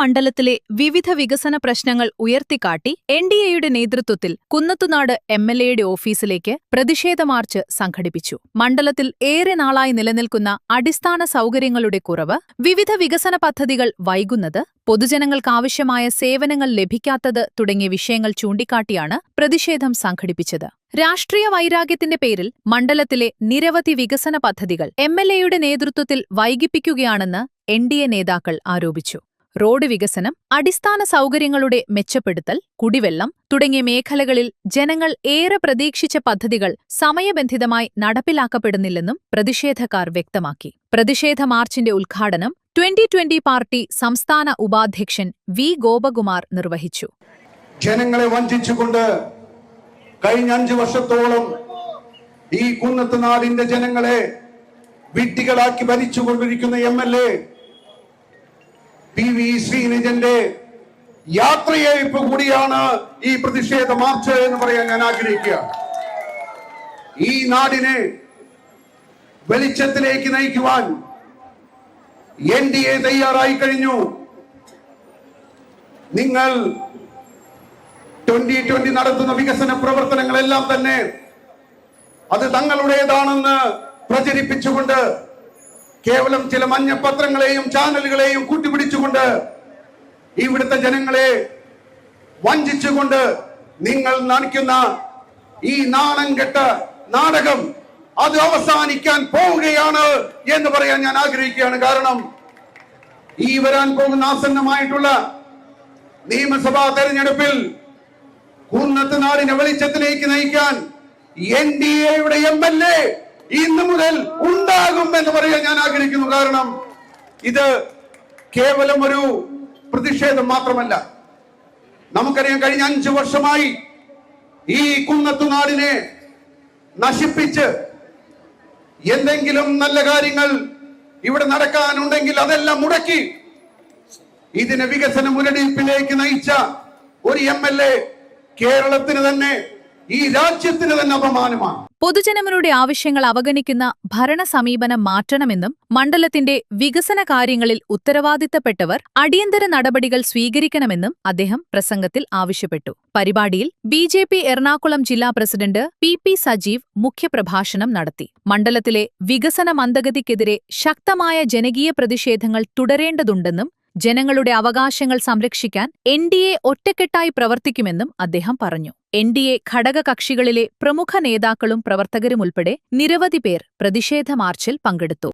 മണ്ഡലത്തിലെ വിവിധ വികസന പ്രശ്നങ്ങൾ ഉയർത്തിക്കാട്ടി എൻഡിഎയുടെ നേതൃത്വത്തിൽ കുന്നത്തുനാട് എംഎൽഎയുടെ ഓഫീസിലേക്ക് പ്രതിഷേധ മാർച്ച് സംഘടിപ്പിച്ചു. മണ്ഡലത്തിൽ ഏറെ നാളായി നിലനിൽക്കുന്ന അടിസ്ഥാന സൗകര്യങ്ങളുടെ കുറവ്, വിവിധ വികസന പദ്ധതികൾ വൈകുന്നത്, പൊതുജനങ്ങൾക്കാവശ്യമായ സേവനങ്ങൾ ലഭിക്കാത്തത് തുടങ്ങിയ വിഷയങ്ങൾ ചൂണ്ടിക്കാട്ടിയാണ് പ്രതിഷേധം സംഘടിപ്പിച്ചത്. രാഷ്ട്രീയ വൈരാഗ്യത്തിന്റെ പേരിൽ മണ്ഡലത്തിലെ നിരവധി വികസന പദ്ധതികൾ എംഎൽഎയുടെ നേതൃത്വത്തിൽ വൈകിപ്പിക്കുകയാണെന്ന് എൻഡിഎ നേതാക്കൾ ആരോപിച്ചു. റോഡ് വികസനം, അടിസ്ഥാന സൗകര്യങ്ങളുടെ മെച്ചപ്പെടുത്തൽ, കുടിവെള്ളം തുടങ്ങിയ മേഖലകളിൽ ജനങ്ങൾ ഏറെ പ്രതീക്ഷിച്ച പദ്ധതികൾ സമയബന്ധിതമായി നടപ്പിലാക്കപ്പെടുന്നില്ലെന്നും പ്രതിഷേധക്കാർ വ്യക്തമാക്കി. പ്രതിഷേധ മാർച്ചിന്റെ ഉദ്ഘാടനം 2020 പാർട്ടി സംസ്ഥാന ഉപാധ്യക്ഷൻ വി ഗോപകുമാർ നിർവഹിച്ചു. ജനങ്ങളെ വഞ്ചിച്ചുകൊണ്ട് കഴിഞ്ഞ 5 വർഷത്തോളം ഈ കുന്നത്തുനാടിന്റെ ജനങ്ങളെ വിഡ്ഢികളാക്കി ഭരിച്ചുകൊണ്ടിരിക്കുന്ന എംഎൽഎ പി.വി. ശ്രീനിജന്റെ യാത്രയയപ്പ് കൂടിയാണ് ഈ പ്രതിഷേധ മാർച്ച് എന്ന് പറയാൻ ഞാൻ ആഗ്രഹിക്കുകയാണ്. ഈ നാടിനെ വെളിച്ചത്തിലേക്ക് നയിക്കുവാൻ എൻഡിഎ തയ്യാറായി കഴിഞ്ഞു. നിങ്ങൾ 2020 നടത്തുന്ന വികസന പ്രവർത്തനങ്ങളെല്ലാം തന്നെ അത് തങ്ങളുടേതാണെന്ന് പ്രചരിപ്പിച്ചുകൊണ്ട് കേവലം ചില മഞ്ഞപത്രങ്ങളെയും ചാനലുകളെയും കൂട്ടിപ്പിടിച്ചുകൊണ്ട് ഇവിടുത്തെ ജനങ്ങളെ വഞ്ചിച്ചുകൊണ്ട് നിങ്ങൾ നടിക്കുന്ന ഈ നാണം കെട്ട നാടകം അത് അവസാനിക്കാൻ പോവുകയാണ് എന്ന് പറയാൻ ഞാൻ ആഗ്രഹിക്കുകയാണ്. കാരണം ഈ വരാൻ പോകുന്ന ആസന്നമായിട്ടുള്ള നിയമസഭാ തെരഞ്ഞെടുപ്പിൽ കുന്നത്തുനാടിനെ വെളിച്ചത്തിലേക്ക് നയിക്കാൻ എൻഡിഎയുടെ എംഎൽഎ ഇന്നു മുതൽ ഉണ്ടാകും എന്ന് പറയാൻ ഞാൻ ആഗ്രഹിക്കുന്നു. കാരണം ഇത് കേവലം ഒരു പ്രതിഷേധം മാത്രമല്ല. നമുക്കറിയാം, കഴിഞ്ഞ 5 വർഷമായി ഈ കുന്നത്തുനാടിനെ നശിപ്പിച്ച് എന്തെങ്കിലും നല്ല കാര്യങ്ങൾ ഇവിടെ നടക്കാനുണ്ടെങ്കിൽ അതെല്ലാം മുടക്കി ഇതിനെ വികസന മുരടിപ്പിലേക്ക് നയിച്ച ഒരു എംഎൽഎ കേരളത്തിന് തന്നെ, ഈ രാജ്യത്തിന് തന്നെ അപമാനമാണ്. പൊതുജനങ്ങളുടെ ആവശ്യങ്ങൾ അവഗണിക്കുന്ന ഭരണ സമീപനം മാറ്റണമെന്നും മണ്ഡലത്തിന്റെ വികസന കാര്യങ്ങളിൽ ഉത്തരവാദിത്തപ്പെട്ടവർ അടിയന്തര നടപടികൾ സ്വീകരിക്കണമെന്നും അദ്ദേഹം പ്രസംഗത്തിൽ ആവശ്യപ്പെട്ടു. പരിപാടിയിൽ ബിജെപി എറണാകുളം ജില്ലാ പ്രസിഡന്റ് പി സജീവ് മുഖ്യപ്രഭാഷണം നടത്തി. മണ്ഡലത്തിലെ വികസന മന്ദഗതിക്കെതിരെ ശക്തമായ ജനകീയ പ്രതിഷേധങ്ങൾ തുടരേണ്ടതുണ്ടെന്നും ജനങ്ങളുടെ അവകാശങ്ങൾ സംരക്ഷിക്കാൻ എൻഡിഎ ഒറ്റക്കെട്ടായി പ്രവർത്തിക്കുമെന്നും അദ്ദേഹം പറഞ്ഞു. എൻഡിഎ ഘടകകക്ഷികളിലെ പ്രമുഖ നേതാക്കളും പ്രവർത്തകരുമുൾപ്പെടെ നിരവധി പേർ പ്രതിഷേധ മാർച്ചിൽ പങ്കെടുത്തു.